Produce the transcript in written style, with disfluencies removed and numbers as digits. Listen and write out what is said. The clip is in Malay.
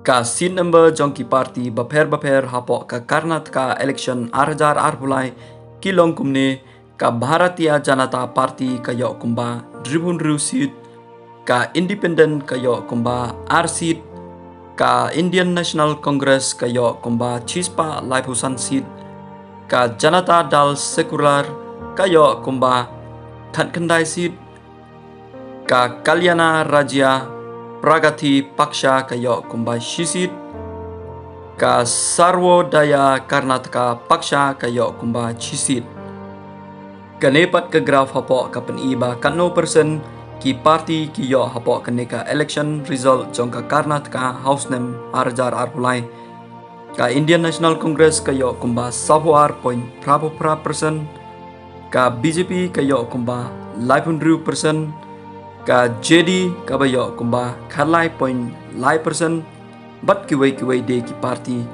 Ka seat number jongki party baper hapok ka Karnataka election 2008 bulai kilong kumne ka Bharatiya Janata Party kayo kumba dribun seat ka independent kayo kumba R seat ka Indian National Congress kayo kumba Chispa Laipusan seat ka Janata Dal Sekular kayo kumba Khatkandai seat ka Kalyana Rajya Pragati Paksha kayo kumba Shisit ka Sarvodaya Karnataka Paksha kayo kumba Chisit. Kanepat ka graph hapo ka paniba kano person ki party kiyo hapo kaneka election result jong ka Karnataka House name Arjar Arpulai ka Indian National Congress kayo kumba 7.4% ka BJP kayo kumba 11% ka JD kabayo kumba 9.9% bat kiway de ki party